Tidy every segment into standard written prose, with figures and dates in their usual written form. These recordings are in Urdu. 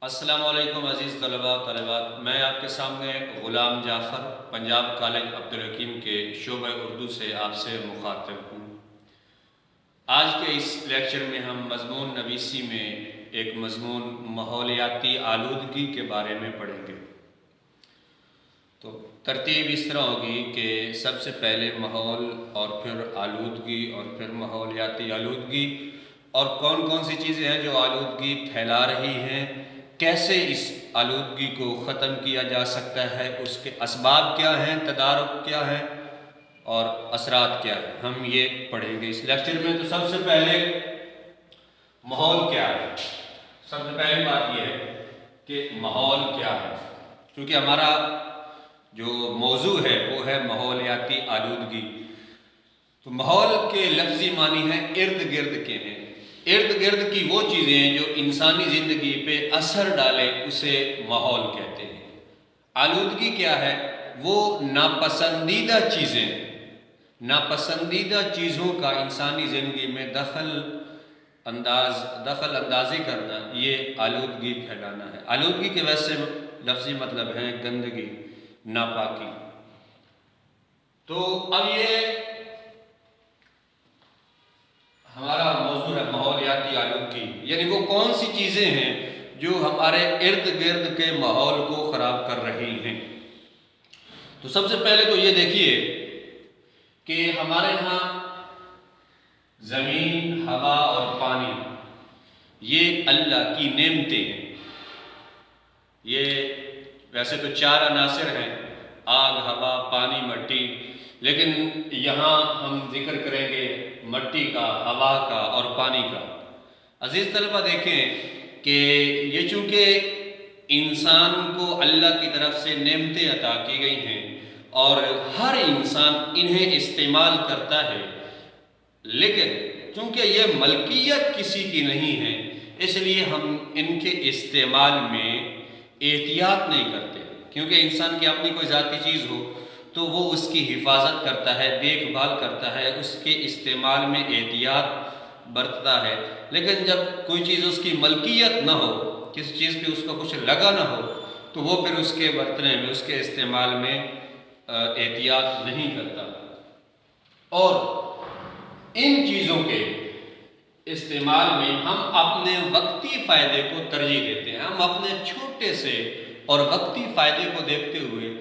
السلام علیکم عزیز طلباء طالبات، میں آپ کے سامنے غلام جعفر پنجاب کالج عبدالحکیم کے شعبہ اردو سے آپ سے مخاطب ہوں۔ آج کے اس لیکچر میں ہم مضمون نویسی میں ایک مضمون ماحولیاتی آلودگی کے بارے میں پڑھیں گے۔ تو ترتیب اس طرح ہوگی کہ سب سے پہلے ماحول اور پھر آلودگی اور پھر ماحولیاتی آلودگی اور کون کون سی چیزیں ہیں جو آلودگی پھیلا رہی ہیں، کیسے اس آلودگی کو ختم کیا جا سکتا ہے، اس کے اسباب کیا ہیں، تدارک کیا ہے اور اثرات کیا ہیں، ہم یہ پڑھیں گے اس لیکچر میں۔ تو سب سے پہلے ماحول کیا ہے؟ سب سے پہلی بات یہ ہے کہ ماحول کیا ہے، کیونکہ ہمارا جو موضوع ہے وہ ہے ماحولیاتی آلودگی۔ تو ماحول کے لفظی معنی ہیں ارد گرد کے ہیں، ارد گرد کی وہ چیزیں جو انسانی زندگی پہ اثر ڈالیں اسے ماحول کہتے ہیں۔ آلودگی کیا ہے؟ وہ ناپسندیدہ چیزیں، ناپسندیدہ چیزوں کا انسانی زندگی میں دخل اندازی کرنا، یہ آلودگی پھیلانا ہے۔ آلودگی کے ویسے لفظی مطلب ہے گندگی، ناپاکی۔ تو اب یہ ہمارا موضوع ہے ماحولیاتی آلودگی، یعنی وہ کون سی چیزیں ہیں جو ہمارے ارد گرد کے ماحول کو خراب کر رہی ہیں۔ تو سب سے پہلے تو یہ دیکھیے کہ ہمارے ہاں زمین، ہوا اور پانی یہ اللہ کی نعمتیں ہیں۔ یہ ویسے تو چار عناصر ہیں: آگ، ہوا، پانی، مٹی، لیکن یہاں ہم ذکر کریں گے مٹی کا، ہوا کا اور پانی کا۔ عزیز طلبہ دیکھیں کہ یہ چونکہ انسان کو اللہ کی طرف سے نعمتیں عطا کی گئی ہیں اور ہر انسان انہیں استعمال کرتا ہے، لیکن چونکہ یہ ملکیت کسی کی نہیں ہے اس لیے ہم ان کے استعمال میں احتیاط نہیں کرتے، کیونکہ انسان کی اپنی کوئی ذاتی چیز ہو تو وہ اس کی حفاظت کرتا ہے، دیکھ بھال کرتا ہے، اس کے استعمال میں احتیاط برتتا ہے۔ لیکن جب کوئی چیز اس کی ملکیت نہ ہو، کسی چیز پہ اس کو کچھ لگا نہ ہو، تو وہ پھر اس کے برتنے میں، اس کے استعمال میں احتیاط نہیں کرتا۔ اور ان چیزوں کے استعمال میں ہم اپنے وقتی فائدے کو ترجیح دیتے ہیں، ہم اپنے چھوٹے سے اور وقتی فائدے کو دیکھتے ہوئے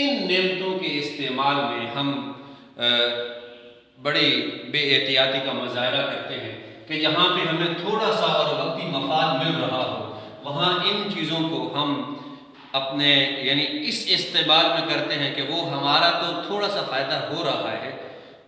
ان نعمتوں کے استعمال میں ہم بڑی بے احتیاطی کا مظاہرہ کرتے ہیں کہ جہاں پہ ہمیں تھوڑا سا اور وقتی مفاد مل رہا ہو وہاں ان چیزوں کو ہم اپنے یعنی اس استعمال میں کرتے ہیں کہ وہ ہمارا تو تھوڑا سا فائدہ ہو رہا ہے،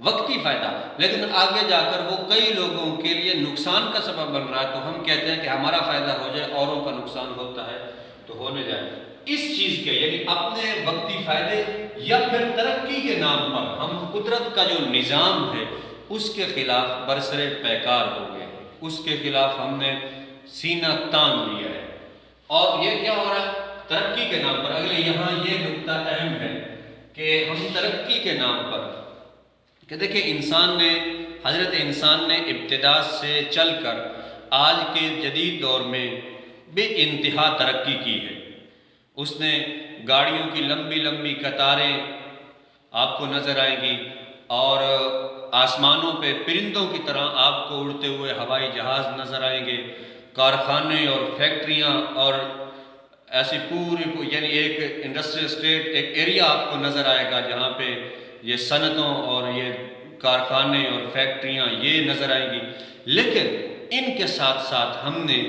وقتی فائدہ، لیکن آگے جا کر وہ کئی لوگوں کے لیے نقصان کا سبب بن رہا ہے، تو ہم کہتے ہیں کہ ہمارا فائدہ ہو جائے، اوروں کا نقصان ہوتا ہے تو ہونے جائے۔ اس چیز کے یعنی اپنے وقتی فائدے یا پھر ترقی کے نام پر ہم قدرت کا جو نظام ہے اس کے خلاف برسر پیکار ہو گئے ہیں، اس کے خلاف ہم نے سینہ تان لیا ہے۔ اور یہ کیا ہو رہا ہے؟ ترقی کے نام پر، اگلے یہاں یہ نقطہ اہم ہے کہ ہم ترقی کے نام پر کہ دیکھیں حضرت انسان نے ابتدا سے چل کر آج کے جدید دور میں بے انتہا ترقی کی ہے۔ اس نے گاڑیوں کی لمبی لمبی قطاریں آپ کو نظر آئیں گی اور آسمانوں پہ پرندوں کی طرح آپ کو اڑتے ہوئے ہوائی جہاز نظر آئیں گے، کارخانے اور فیکٹریاں اور ایسی پوری یعنی ایک انڈسٹریل اسٹیٹ، ایک ایریا آپ کو نظر آئے گا جہاں پہ یہ صنعتوں اور یہ کارخانے اور فیکٹریاں یہ نظر آئیں گی۔ لیکن ان کے ساتھ ساتھ ہم نے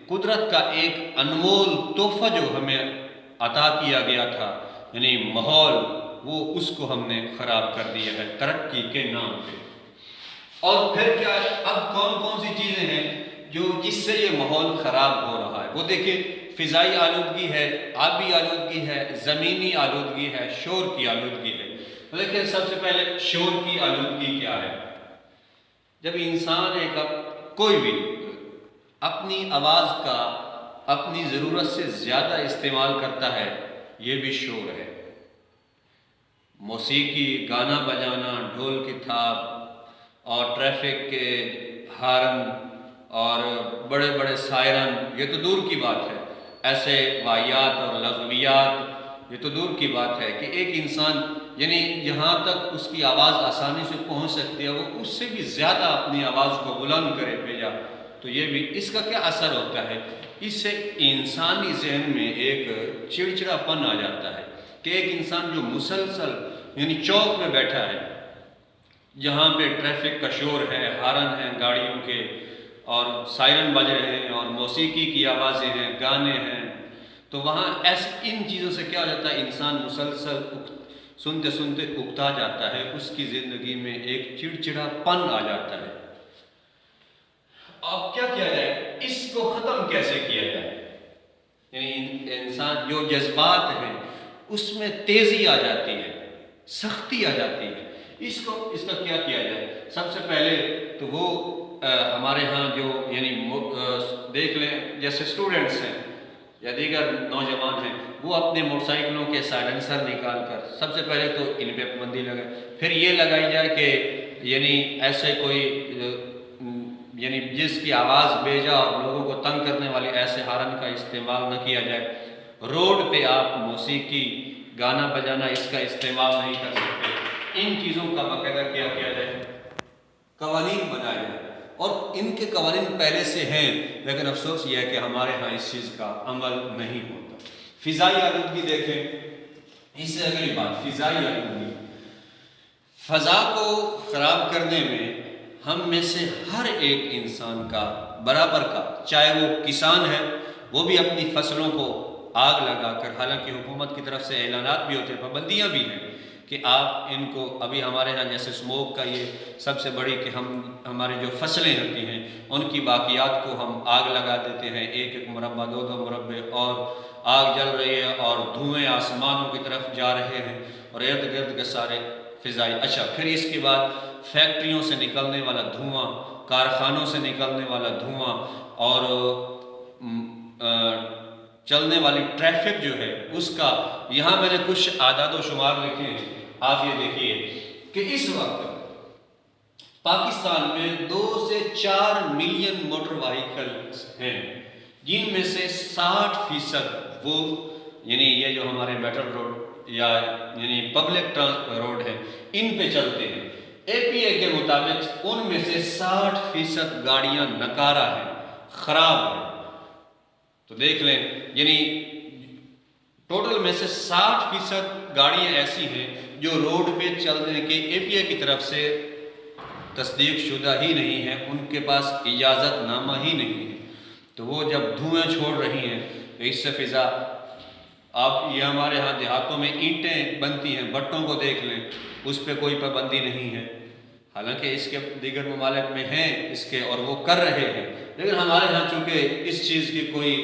قدرت کا ایک انمول تحفہ جو ہمیں عطا کیا گیا تھا یعنی ماحول، وہ اس کو ہم نے خراب کر دیا ہے ترقی کے نام پہ۔ اور پھر کیا ہے؟ اب کون کون سی چیزیں ہیں جس سے یہ ماحول خراب ہو رہا ہے؟ وہ دیکھیں، فضائی آلودگی ہے، آبی آلودگی ہے، زمینی آلودگی ہے، شور کی آلودگی ہے۔ دیکھیں سب سے پہلے شور کی آلودگی کیا ہے؟ جب انسان کوئی بھی اپنی آواز کا اپنی ضرورت سے زیادہ استعمال کرتا ہے، یہ بھی شور ہے۔ موسیقی، گانا بجانا، ڈھول کی تھاپ اور ٹریفک کے ہارن اور بڑے بڑے سائرن، یہ تو دور کی بات ہے، ایسے واحیات اور لغویات، یہ تو دور کی بات ہے کہ ایک انسان یعنی جہاں تک اس کی آواز آسانی سے پہنچ سکتی ہے وہ اس سے بھی زیادہ اپنی آواز کو بلند کرے بھیجا، تو یہ بھی اس کا کیا اثر ہوتا ہے؟ اس سے انسانی ذہن میں ایک چڑچڑا پن آ جاتا ہے کہ ایک انسان جو مسلسل یعنی چوک میں بیٹھا ہے، جہاں پہ ٹریفک کا شور ہے، ہارن ہیں گاڑیوں کے اور سائرن بج رہے ہیں اور موسیقی کی آوازیں ہیں، گانے ہیں، تو وہاں ان چیزوں سے کیا ہو جاتا ہے؟ انسان مسلسل سنتے سنتے اکتا جاتا ہے، اس کی زندگی میں ایک چڑچڑا پن آ جاتا ہے۔ اب کیا کیا جائے؟ اس کو ختم کیسے کیا جائے؟ یعنی انسان جو جذبات ہیں اس میں تیزی آ جاتی ہے، سختی آ جاتی ہے، اس کا کیا کیا جائے؟ سب سے پہلے تو وہ ہمارے ہاں جو یعنی دیکھ لیں جیسے اسٹوڈنٹس ہیں یا دیگر نوجوان ہیں، وہ اپنے موٹر سائیکلوں کے سائلنسر نکال کر سب سے پہلے تو ان پہ پابندی لگائے، پھر یہ لگائی جائے کہ یعنی ایسے کوئی یعنی جس کی آواز بیجا اور لوگوں کو تنگ کرنے والی ایسے ہارن کا استعمال نہ کیا جائے۔ روڈ پہ آپ موسیقی گانا بجانا اس کا استعمال نہیں کر سکتے۔ ان چیزوں کا باقاعدہ کیا کیا جائے؟ قوانین بنائے جائے، اور ان کے قوانین پہلے سے ہیں، لیکن افسوس یہ ہے کہ ہمارے ہاں اس چیز کا عمل نہیں ہوتا۔ فضائی آلودگی دیکھیں، اس سے اگلی بات فضائی آلودگی، فضا کو خراب کرنے میں ہم میں سے ہر ایک انسان کا برابر کا، چاہے وہ کسان ہے، وہ بھی اپنی فصلوں کو آگ لگا کر، حالانکہ حکومت کی طرف سے اعلانات بھی ہوتے ہیں، پابندیاں بھی ہیں کہ آپ ان کو، ابھی ہمارے ہاں جیسے اسموک کا یہ سب سے بڑی کہ ہماری جو فصلیں ہوتی ہیں ان کی باقیات کو ہم آگ لگا دیتے ہیں، ایک ایک مربع، دو دو مربع، اور آگ جل رہی ہے اور دھوئیں آسمانوں کی طرف جا رہے ہیں اور ارد گرد کے سارے فضائی۔ اچھا، پھر اس کے بعد فیکٹریوں سے نکلنے والا دھواں، کارخانوں سے نکلنے والا دھواں، اور چلنے والی ٹریفک جو ہے اس کا، یہاں میں نے کچھ اعداد و شمار لکھے ہیں، آپ یہ دیکھیے کہ اس وقت پاکستان میں 2 سے 4 ملین موٹر وہیکلز ہیں، جن میں سے 60% وہ یعنی یہ جو ہمارے میٹل روڈ یا یعنی پبلک روڈ ہے ان پہ چلتے ہیں۔ اے پی اے کے مطابق ان میں سے 60% گاڑیاں نکارہ ہیں، خراب ہیں۔ تو دیکھ لیں یعنی ٹوٹل میں سے 60% گاڑیاں ایسی ہیں جو روڈ پہ چلنے کے اے پی اے کی طرف سے تصدیق شدہ ہی نہیں ہے، ان کے پاس اجازت نامہ ہی نہیں ہے، تو وہ جب دھوئیں چھوڑ رہی ہیں تو اس سے فضا، آپ یہ ہمارے ہاں دیہاتوں میں اینٹیں بنتی ہیں، بٹوں کو دیکھ لیں، اس پہ کوئی پابندی نہیں ہے، حالانکہ اس کے دیگر ممالک میں ہیں اس کے اور وہ کر رہے ہیں، لیکن ہمارے ہاں چونکہ اس چیز کی کوئی،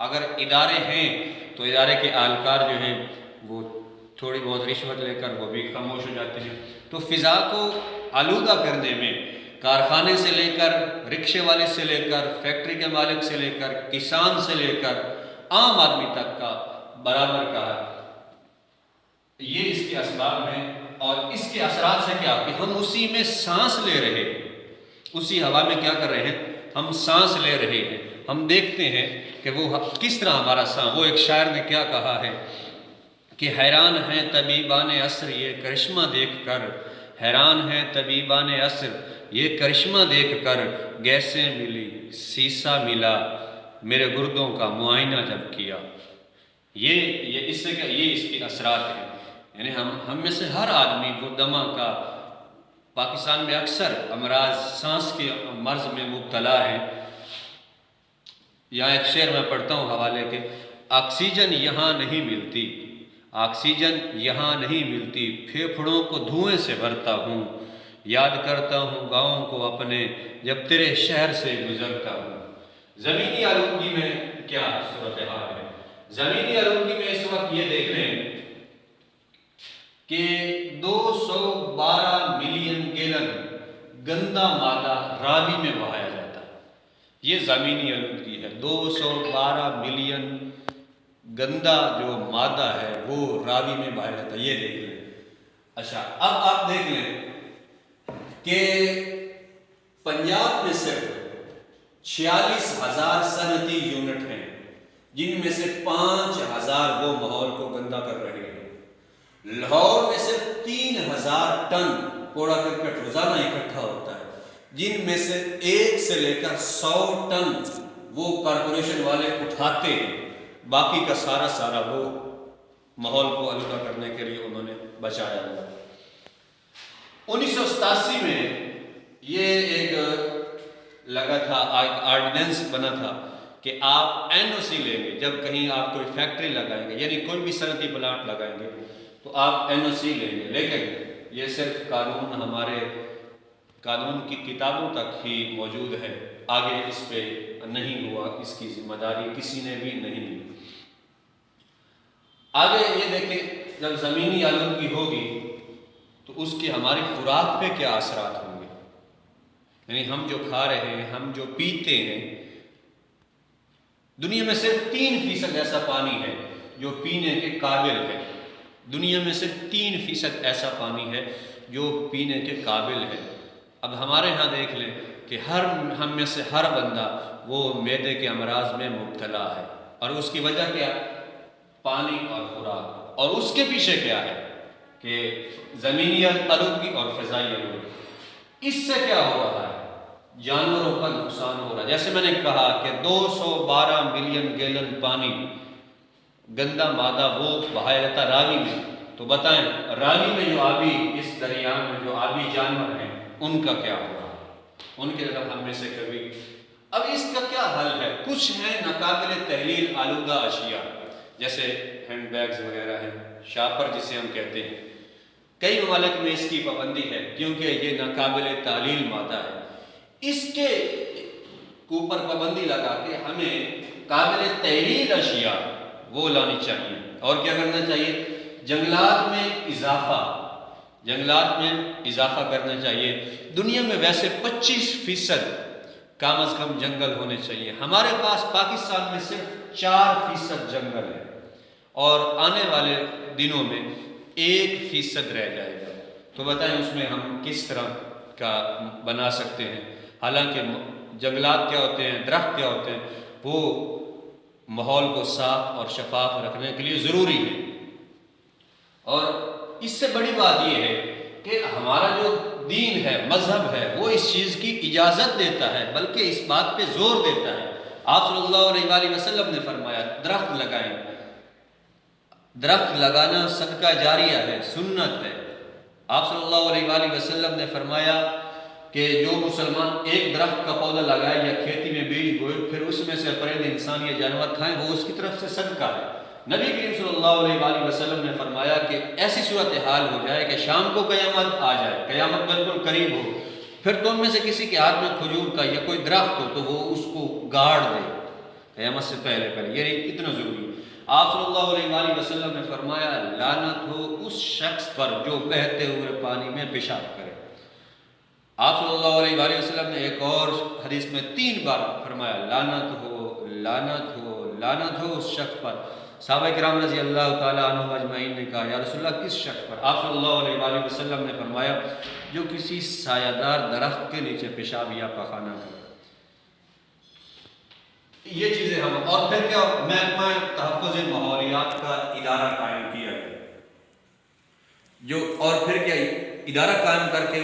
اگر ادارے ہیں تو ادارے کے اہلکار جو ہیں وہ تھوڑی بہت رشوت لے کر وہ بھی خاموش ہو جاتے ہیں۔ تو فضا کو آلودہ کرنے میں کارخانے سے لے کر، رکشے والے سے لے کر، فیکٹری کے مالک سے لے کر، کسان سے لے کر عام آدمی تک کا برابر کا ہے، یہ اس کے اسباب ہیں۔ اور اس کے اثرات سے کیا کہ ہم اسی میں سانس لے رہے ہیں، اسی ہوا میں کیا کر رہے ہیں؟ ہم سانس لے رہے ہیں۔ ہم دیکھتے ہیں کہ وہ کس طرح ہمارا سانس، وہ ایک شاعر نے کیا کہا ہے کہ حیران ہیں طبیبان عصر یہ کرشمہ دیکھ کر، حیران ہیں طبیبان عصر یہ کرشمہ دیکھ کر، گیسیں ملی، سیسا ملا، میرے گردوں کا معائنہ جب کیا۔ یہ اس سے کیا، یہ اس کے اثرات ہیں۔ یعنی ہم میں سے ہر آدمی کو دمہ کا، پاکستان میں اکثر امراض سانس کے مرض میں مبتلا ہے۔ یہاں ایک شعر میں پڑھتا ہوں حوالے کے، آکسیجن یہاں نہیں ملتی، آکسیجن یہاں نہیں ملتی، پھیپھڑوں کو دھوئیں سے بھرتا ہوں، یاد کرتا ہوں گاؤں کو اپنے جب تیرے شہر سے گزرتا ہوں۔ زمینی آلودگی میں کیا صورتحال ہے؟ زمینی آلودگی میں اس وقت یہ دیکھ رہے ہیں کہ 212 ملین گیلن گندا مادہ راوی میں بہایا جاتا ہے، یہ زمینی آلودگی ہے۔ 212 ملین گندا جو مادہ ہے وہ راوی میں بہایا جاتا ہے، یہ دیکھ لیں۔ اچھا، اب آپ دیکھ لیں کہ پنجاب میں صرف 46,000 صنعتی یونٹ ہیں، جن میں سے 5000 وہ ماحول کو گندا کر رہے ہیں۔ لاہور میں صرف 3000 ٹن کوڑا کرکٹ روزانہ اکٹھا ہوتا ہے، جن میں سے 1 سے لے کر 100 ٹن وہ کارپوریشن والے اٹھاتے ہیں، باقی کا سارا وہ ماحول کو آلودہ کرنے کے لیے انہوں نے بچایا ہوا۔ 1987 میں یہ ایک لگا تھا، آرڈیننس بنا تھا کہ آپ NOC لیں گے جب کہیں آپ کوئی فیکٹری لگائیں گے، یعنی کوئی بھی صنعتی پلانٹ لگائیں گے تو آپ NOC لیں گے، لیکن یہ صرف قانون ہمارے قانون کی کتابوں تک ہی موجود ہے، آگے اس پہ نہیں ہوا، اس کی ذمہ داری کسی نے بھی نہیں لی۔ آگے یہ دیکھیں جب زمینی آلودگی ہوگی تو اس کے ہماری خوراک پہ کیا اثرات ہوں گے، یعنی ہم جو کھا رہے ہیں، ہم جو پیتے ہیں، دنیا میں صرف 3% ایسا پانی ہے جو پینے کے قابل ہے، دنیا میں صرف 3% ایسا پانی ہے جو پینے کے قابل ہے۔ اب ہمارے ہاں دیکھ لیں کہ ہم میں سے ہر بندہ وہ معدے کے امراض میں مبتلا ہے، اور اس کی وجہ کیا؟ پانی اور خوراک، اور اس کے پیچھے کیا ہے کہ زمینی آلودگی اور فضائی آلودگی۔ اس سے کیا ہو رہا ہے؟ جانوروں کا نقصان ہو رہا ہے۔ جیسے میں نے کہا کہ 212 ملین گیلن پانی گندا مادہ وہ بہایا جاتا راوی میں، تو بتائیں راوی میں جو آبی، اس دریا میں جو آبی جانور ہیں ان کا کیا ہو رہا ہے؟ ان کے طرف ہم میں سے کبھی۔ اب اس کا کیا حل ہے؟ کچھ ہیں ناقابل تحلیل آلودہ اشیاء، جیسے ہینڈ بیگز وغیرہ ہیں، شاپر جسے ہم کہتے ہیں، کئی ممالک میں اس کی پابندی ہے کیونکہ یہ ناقابل تحلیل مادہ ہے۔ اس کے اوپر پابندی لگا کے ہمیں قابل تحلیل اشیاء وہ لانی چاہیے، اور کیا کرنا چاہیے؟ جنگلات میں اضافہ کرنا چاہیے۔ دنیا میں ویسے 25% کم از کم جنگل ہونے چاہیے، ہمارے پاس پاکستان میں صرف 4% جنگل ہے، اور آنے والے دنوں میں 1% رہ جائے گا۔ تو بتائیں اس میں ہم کس طرح کا بنا سکتے ہیں؟ حالانکہ جنگلات کیا ہوتے ہیں، درخت کیا ہوتے ہیں، وہ ماحول کو صاف اور شفاف رکھنے کے لیے ضروری ہے۔ اور اس سے بڑی بات یہ ہے کہ ہمارا جو دین ہے، مذہب ہے، وہ اس چیز کی اجازت دیتا ہے، بلکہ اس بات پہ زور دیتا ہے۔ آپ صلی اللہ علیہ وآلہ وسلم نے فرمایا درخت لگائیں، درخت لگانا صدقہ جاریہ ہے، سنت ہے۔ آپ صلی اللہ علیہ وآلہ وسلم نے فرمایا کہ جو مسلمان ایک درخت کا پودا لگائے یا کھیتی میں بیج بوئے، پھر اس میں سے پرندے انسان یا جانور کھائیں، وہ اس کی طرف سے صدقہ ہے۔ نبی کریم صلی اللہ علیہ وآلہ وسلم نے فرمایا کہ ایسی صورتحال ہو جائے کہ شام کو قیامت آ جائے، قیامت بالکل قریب ہو، پھر تم میں سے کسی کے ہاتھ میں کھجور کا یا کوئی درخت ہو تو وہ اس کو گاڑ دے قیامت سے پہلے، یہ اتنا ضروری ہے۔ آپ صلی اللہ علیہ وآلہ وسلم نے فرمایا لعنت ہو اس شخص پر جو بہتے ہوئے پانی میں پیشاب کرے۔ آپ صلی اللہ علیہ وآلہ وسلم نے ایک اور حدیث میں 3 بار فرمایا لعنت ہو، لعنت ہو، لعنت ہو اس شخص پر۔ صحابہ کرام رضی اللہ تعالیٰ عنہم اجمعین نے کہا یا رسول اللہ کس شخص پر؟ آپ صلی اللہ علیہ وآلہ وسلم نے فرمایا جو کسی سایہ دار درخت کے نیچے پیشاب یا پخانہ کرے۔ یہ چیزیں ہم، اور پھر کیا محکمہ تحفظ ماحولیات کا ادارہ قائم کیا جو، اور پھر کیا ادارہ قائم کر کے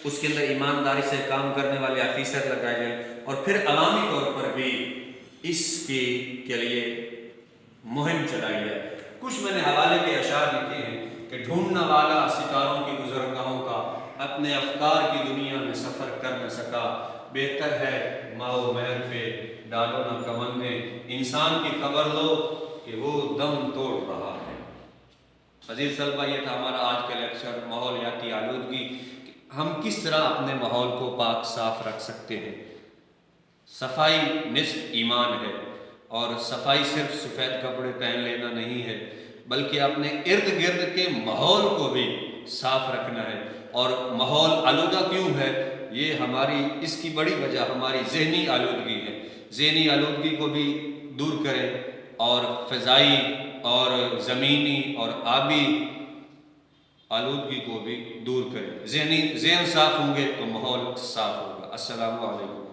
اس کے اندر ایمانداری سے کام کرنے والے آفیسر لگائے گئے، اور پھر عوامی طور پر بھی اس کے لیے مہم چلائی ہے۔ کچھ میں نے حوالے کے اشعار لکھے ہیں کہ ڈھونڈنا والا ستاروں کی گزرگاہوں کا اپنے افکار کی دنیا میں سفر کر نہ سکا، بہتر ہے ماؤ مہر پہ ڈالو نہ کمندے، انسان کی خبر لو کہ وہ دم توڑ رہا ہے۔ عزیز طلبہ، یہ تھا ہمارا آج کا لیکچر ماحولیاتی آلودگی، ہم کس طرح اپنے ماحول کو پاک صاف رکھ سکتے ہیں۔ صفائی نصف ایمان ہے، اور صفائی صرف سفید کپڑے پہن لینا نہیں ہے، بلکہ اپنے ارد گرد کے ماحول کو بھی صاف رکھنا ہے۔ اور ماحول آلودہ کیوں ہے؟ یہ ہماری اس کی بڑی وجہ ہماری ذہنی آلودگی ہے۔ ذہنی آلودگی کو بھی دور کریں، اور فضائی اور زمینی اور آبی آلودگی کو بھی دور کریں۔ ذہن صاف ہوں گے تو ماحول صاف ہوگا۔ السلام علیکم۔